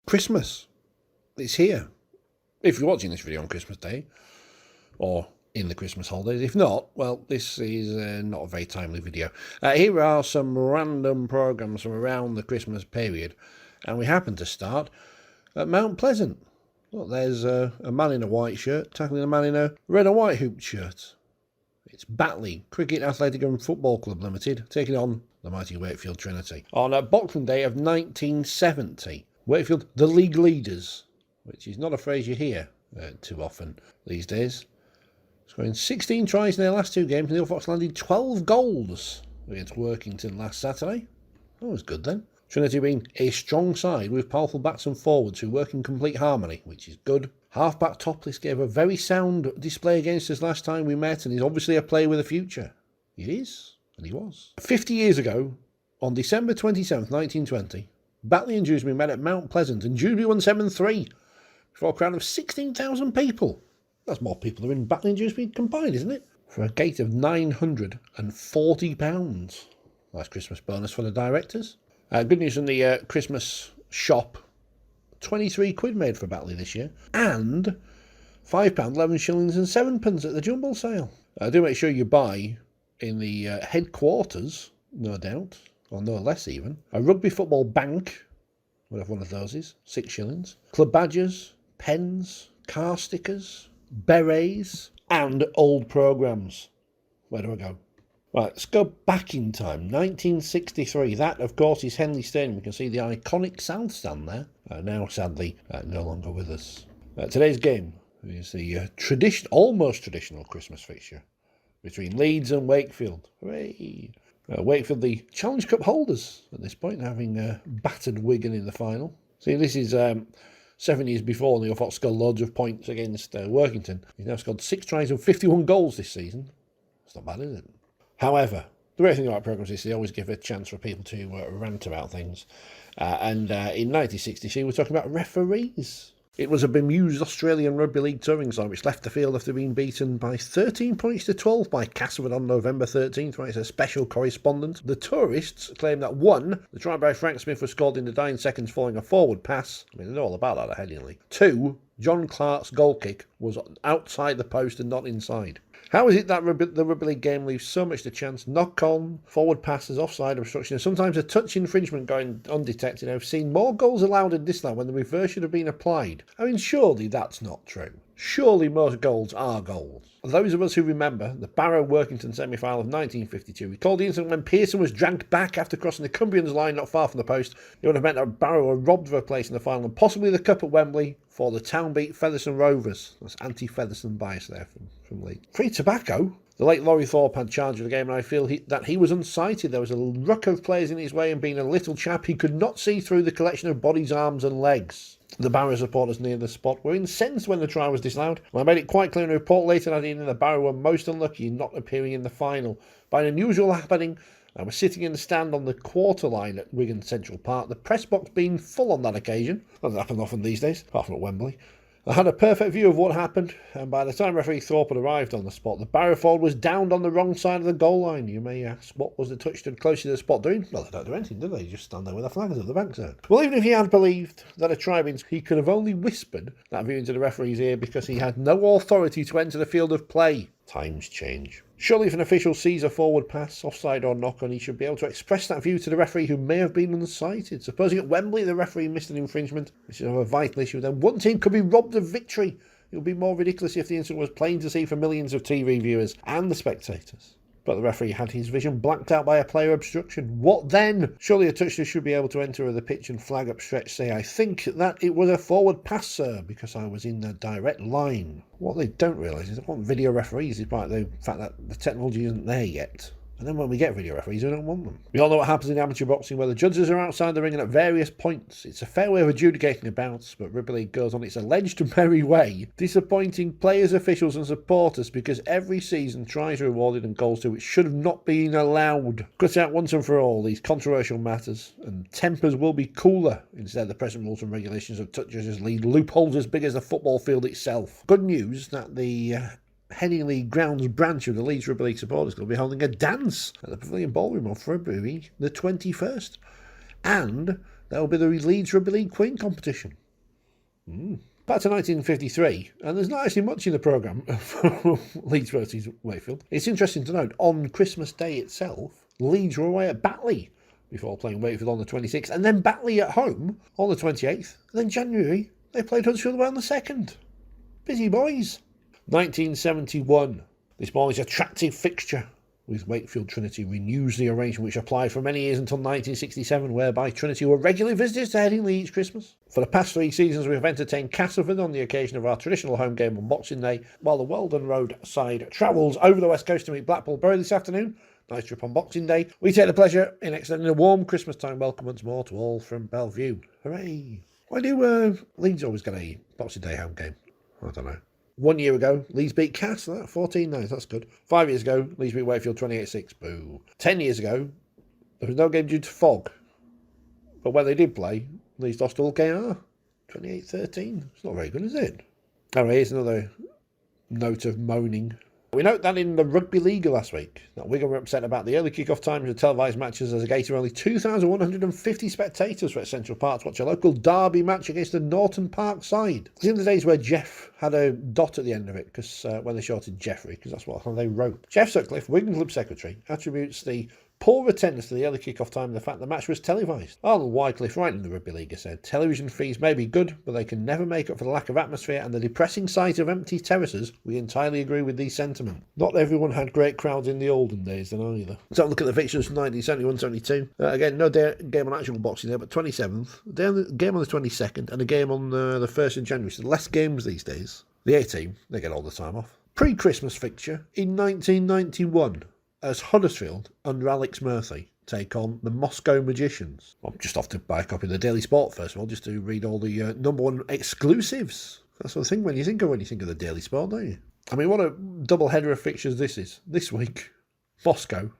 Christmas. It's here. If you're watching this video on Christmas Day, or in the Christmas holidays. If not, well, this is not a very timely video. Here are some random programmes from around the Christmas period, and we happen to start at Mount Pleasant. Look, there's a man in a white shirt tackling a man in a red and white hooped shirt. It's Batley, Cricket Athletic and Football Club Limited, taking on the mighty Wakefield Trinity. On Boxing Day of 1970, Wakefield, the league leaders, which is not a phrase you hear too often these days, scoring 16 tries in their last two games, and the Fox landed 12 goals against Workington last Saturday. That was good then. Trinity being a strong side with powerful backs and forwards who work in complete harmony, which is good. Half-back Topless gave a very sound display against us last time we met, and is obviously a player with a future. He is, and he was. 50 years ago, on December 27th, 1920, Batley and Dewsbury met at Mount Pleasant, and Dewsbury won 7-3 before a crowd of 16,000 people. That's more people than in Batley and Dewsbury combined, isn't it? For a gate of £940. Nice Christmas bonus for the directors. Good news from the Christmas shop. 23 quid made for Batley this year. And £5, 11 shillings and 7pence at the jumble sale. Do make sure you buy in the headquarters, no doubt, or no less even, a rugby football bank, whatever one of those is, 6 shillings. Club badges, pens, car stickers, berets, and old programmes. Where do I go? Right, let's go back in time. 1963. That, of course, is Henley Stadium. You can see the iconic South Stand there. Now, sadly, no longer with us. Today's game is the almost traditional Christmas fixture between Leeds and Wakefield. Hooray! Wakefield, the Challenge Cup holders at this point, having battered Wigan in the final. See, this is 7 years before the Fox scored loads of points against Workington. He's now scored 6 tries and 51 goals this season. It's not bad, is it? However, the great thing about programmes is they always give a chance for people to rant about things. And in 1963, we're talking about referees. It was a bemused Australian Rugby League touring side which left the field after being beaten by 13 points to 12 by Castleford on November 13th, writes a special correspondent. The tourists claim that 1, the try by Frank Smith was scored in the dying seconds following a forward pass. I mean, they know all about that at Headingley. 2, John Clark's goal kick was outside the post and not inside. How is it that the Rugby League game leaves so much to chance? Knock-on, forward passes, offside obstruction, and sometimes a touch infringement going undetected. I've seen more goals allowed and disallowed when the reverse should have been applied. I mean, surely that's not true. Surely most goals are goals. Those of us who remember the Barrow-Workington semi-final of 1952 recall the incident when Pearson was dragged back after crossing the Cumbrians line not far from the post. It would have meant that Barrow were robbed of a place in the final and possibly the cup at Wembley for the town beat Featherstone Rovers. That's anti-Featherstone bias there from Leeds. Free tobacco. The late Laurie Thorpe had charge of the game, and I feel that he was unsighted. There was a ruck of players in his way, and being a little chap, he could not see through the collection of bodies, arms and legs. The Barrow supporters near the spot were incensed when the try was disallowed. I made it quite clear in a report later that the Barrow were most unlucky in not appearing in the final. By an unusual happening, I was sitting in the stand on the quarter line at Wigan Central Park, the press box being full on that occasion. That doesn't happen often these days, apart from at Wembley. I had a perfect view of what happened, and by the time referee Thorpe had arrived on the spot, the Barrow forward was downed on the wrong side of the goal line. You may ask, what was the touch stood close to the spot doing? Well, they don't do anything, do they? They just stand there with their flags at the back zone. Well, even if he had believed that a try means, he could have only whispered that view into the referee's ear because he had no authority to enter the field of play. Times change. Surely if an official sees a forward pass, offside or knock-on, he should be able to express that view to the referee who may have been unsighted. Supposing at Wembley the referee missed an infringement, which is a vital issue, then one team could be robbed of victory. It would be more ridiculous if the incident was plain to see for millions of TV viewers and the spectators. But the referee had his vision blacked out by a player obstruction. What then? Surely a toucher should be able to enter the pitch and flag up stretch, say, I think that it was a forward pass, sir, because I was in the direct line. What they don't realise is they want video referees, despite the fact that the technology isn't there yet. And then when we get video referees, we don't want them. We all know what happens in amateur boxing, where the judges are outside the ring and at various points. It's a fair way of adjudicating a bout, but Rugby League goes on its alleged merry way, disappointing players, officials and supporters because every season tries are rewarded and goals to which should have not been allowed. Cut out once and for all these controversial matters, and tempers will be cooler. Instead, the present rules and regulations of touches lead loopholes as big as the football field itself. Good news that the Headingley Grounds branch of the Leeds Rugby League Supporters Club will be holding a dance at the Pavilion Ballroom on February the 21st. And There will be the Leeds Rugby League Queen competition. Back to 1953, and there's not actually much in the programme for Leeds versus Wakefield. It's interesting to note, on Christmas Day itself, Leeds were away at Batley before playing Wakefield on the 26th, and then Batley at home on the 28th. And then January, they played Huddersfield away on the 2nd. Busy boys. 1971. This morning's attractive fixture with Wakefield Trinity renews the arrangement which applied for many years until 1967, whereby Trinity were regular visitors to Headingley each Christmas. For the past 3 seasons, we have entertained Castleford on the occasion of our traditional home game on Boxing Day, while the Weldon Road side travels over the west coast to meet Blackpool Bury this afternoon. Nice trip on Boxing Day. We take the pleasure in extending a warm Christmas time welcome once more to all from Bellevue. Hooray! Why do Leeds always get a Boxing Day home game? I don't know. 1 year ago, Leeds beat Castleford, 14-9, that's good. 5 years ago, Leeds beat Wakefield 28-6, boo. 10 years ago, there was no game due to fog. But when they did play, Leeds lost all KR, 28-13. It's not very good, is it? Alright, here's another note of moaning. We note that in the Rugby League last week, that Wigan were upset about the early kick-off times of televised matches as a gate of only 2,150 spectators were at Central Park to watch a local derby match against the Norton Park side. It's in the days where Jeff had a dot at the end of it, because when they shorted Jeffrey, because that's what they wrote. Jeff Sutcliffe, Wigan Club Secretary, attributes the poor attendance to the early kick-off time and the fact the match was televised. Arnold Wycliffe, writing in the Rugby League, said, television fees may be good, but they can never make up for the lack of atmosphere and the depressing sight of empty terraces. We entirely agree with these sentiments. Not everyone had great crowds in the olden days then either. So look at the fixtures from 1971-72. Again, no game on actual Boxing Day, but 27th. Game on the 22nd and a game on the 1st of January. So less games these days. The A team, they get all the time off. Pre-Christmas fixture in 1991. As Huddersfield, under Alex Murphy, take on the Moscow Magicians. I'm just off to buy a copy of the Daily Sport first of all, just to read all the number one exclusives. That's the thing when you think of the Daily Sport, don't you? I mean, what a double header of fixtures this is. This week, Moscow.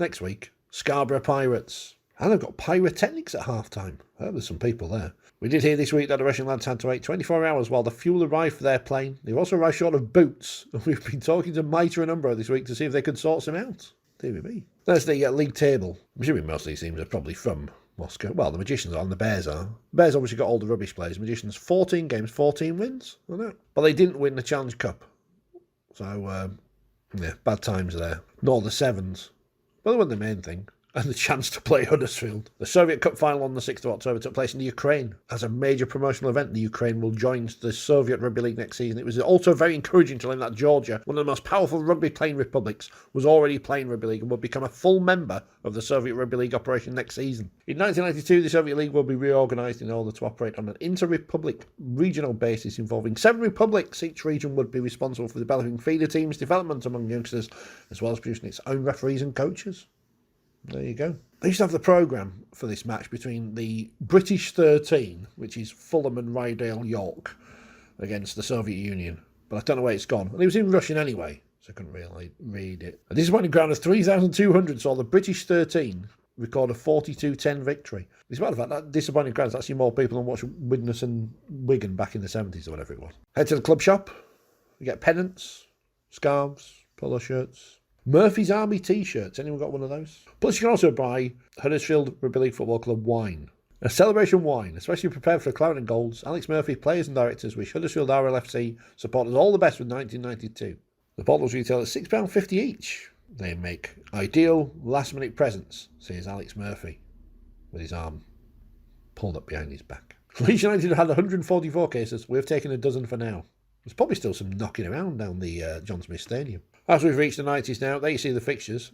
Next week, Scarborough Pirates. And they've got pyrotechnics at half-time. I hope there's some people there. We did hear this week that the Russian lads had to wait 24 hours while the fuel arrived for their plane. They've also arrived short of boots. And we've been talking to Mitre and Umbro this week to see if they could sort some out. Dear me. There's the league table. I'm assuming most of these teams are probably from Moscow. Well, the Magicians are and the Bears are. The Bears obviously got all the rubbish players. Magicians, 14 games, 14 wins. I know. But they didn't win the Challenge Cup. So, yeah, bad times there. Nor the Sevens. But they weren't the main thing. And the chance to play Huddersfield. The Soviet Cup final on the 6th of October took place in the Ukraine. As a major promotional event, the Ukraine will join the Soviet Rugby League next season. It was also very encouraging to learn that Georgia, one of the most powerful rugby playing republics, was already playing Rugby League and would become a full member of the Soviet Rugby League operation next season. In 1992, the Soviet League will be reorganised in order to operate on an inter-republic regional basis involving 7 republics. Each region would be responsible for developing feeder teams, development among youngsters, as well as producing its own referees and coaches. There you go. They used to have the programme for this match between the British 13, which is Fulham and Rydale York, against the Soviet Union. But I don't know where it's gone. And it was in Russian anyway, so I couldn't really read it. A disappointing ground of 3,200 saw the British 13 record a 42-10 victory. Despite the fact that disappointing ground is actually more people than watched Widnes and Wigan back in the 70s or whatever it was. Head to the club shop. You get pennants, scarves, polo shirts. Murphy's Army t-shirts. Anyone got one of those? Plus, you can also buy Huddersfield Rugby League Football Club wine. A celebration wine, especially prepared for the Claret and Golds. Alex Murphy, players and directors, wish Huddersfield RLFC supporters all the best with 1992. The bottles retail at £6.50 each. They make ideal last-minute presents, says Alex Murphy, with his arm pulled up behind his back. Leeds United had 144 cases. We've taken a dozen for now. There's probably still some knocking around down the John Smith Stadium. As we've reached the 90s now, there you see the fixtures.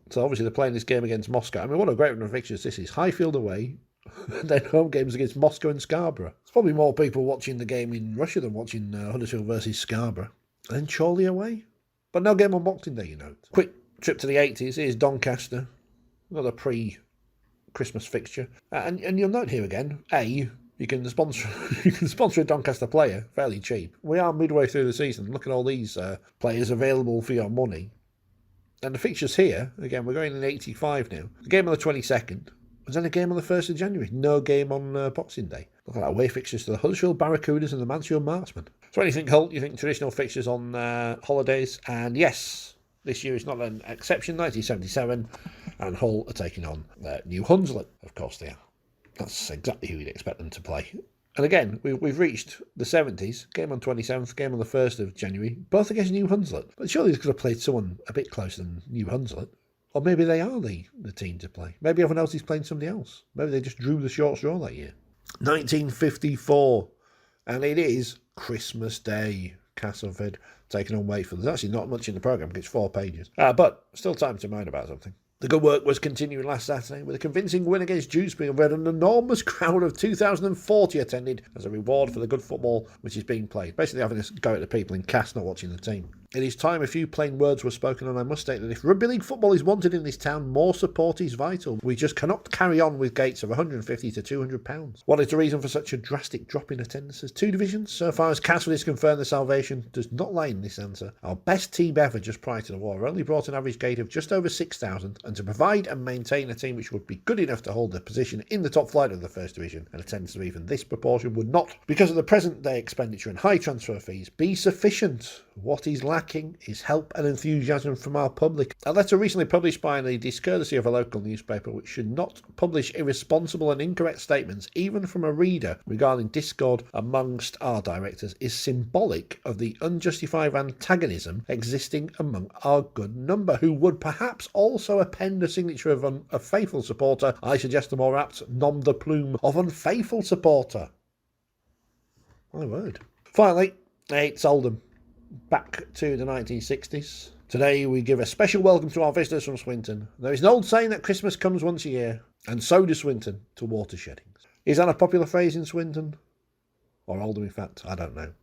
So obviously they're playing this game against Moscow. I mean, what a great run of fixtures this is. Highfield away, and then home games against Moscow and Scarborough. There's probably more people watching the game in Russia than watching Huddersfield versus Scarborough. And then Chorley away. But no game on Boxing Day, you note. Quick trip to the 80s. Here's Doncaster. Another pre-Christmas fixture. And you'll note here again, you can sponsor a Doncaster player fairly cheap. We are midway through the season. Look at all these players available for your money. And the fixtures here, again, we're going in 85 now. The game on the 22nd, and then a game on the 1st of January. No game on Boxing Day. Look at that, away fixtures to the Huddersfield Barracudas and the Mansfield Marksmen. So anything, Holt, you think traditional fixtures on holidays? And yes, this year is not an exception, 1977, and Hull are taking on New Hunslet. Of course they are. That's exactly who you'd expect them to play. And again, we've reached the 70s. Game on 27th, game on the 1st of January, both against New Hunslet. But surely they could have played someone a bit closer than New Hunslet. Or maybe they are the team to play. Maybe everyone else is playing somebody else. Maybe they just drew the short straw that year. 1954. And it is Christmas Day. Castleford taking on Wakefield. There's actually not much in the programme, it's 4 pages. But still time to moan about something. The good work was continuing last Saturday with a convincing win against Dewsbury, where an enormous crowd of 2,040 attended as a reward for the good football which is being played. Basically having a go at the people in Cass not watching the team. It is time a few plain words were spoken, and I must state that if Rugby League football is wanted in this town, more support is vital. We just cannot carry on with gates of £150 to £200. What is the reason for such a drastic drop in attendances? 2 divisions? So far as Castleford is concerned, the salvation does not lie in this answer. Our best team ever just prior to the war only brought an average gate of just over 6,000, and to provide and maintain a team which would be good enough to hold the position in the top flight of the First Division, an attendance of even this proportion would not, because of the present day expenditure and high transfer fees, be sufficient. What is lacking is help and enthusiasm from our public. A letter recently published by the discourtesy of a local newspaper, which should not publish irresponsible and incorrect statements, even from a reader, regarding discord amongst our directors, is symbolic of the unjustified antagonism existing among our good number, who would perhaps also append a signature of a faithful supporter. I suggest the more apt nom de plume of unfaithful supporter. My word. Finally, it's Oldham. Back to the 1960s. Today we give a special welcome to our visitors from Swinton. There is an old saying that Christmas comes once a year, and so does Swinton to watersheddings. Is that a popular phrase in Swinton? Or Oldham, in fact? I don't know.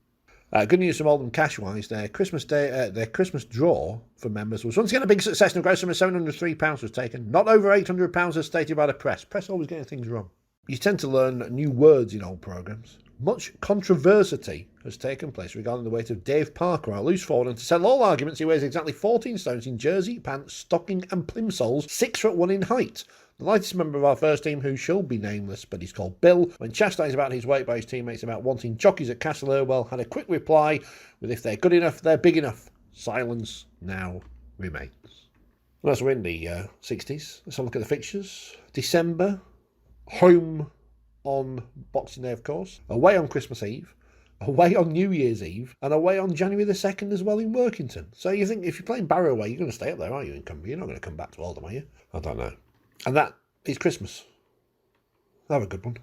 Good news from Oldham cash-wise. Their Christmas draw for members was once again a big success, and a gross sum of £703 was taken. Not over £800 as stated by the press. Press always getting things wrong. You tend to learn new words in old programmes. Much controversy has taken place regarding the weight of Dave Parker, our loose forward, and to settle all arguments, he weighs exactly 14 stones in jersey, pants, stocking and plimsolls, 6'1" in height. The lightest member of our first team, who shall be nameless, but he's called Bill, when chastised about his weight by his teammates about wanting jockeys at Castleford, had a quick reply with, if they're good enough, they're big enough. Silence now remains. Well, as we're in the 60s, let's have a look at the fixtures. December, home on Boxing Day, of course, away on Christmas Eve, away on New Year's Eve, and away on January the 2nd as well in Workington. So you think if you're playing Barrow away, you're going to stay up there, aren't you, in Cumbria? You're not going to come back to Oldham, are you? I don't know. And that is Christmas. Have a good one.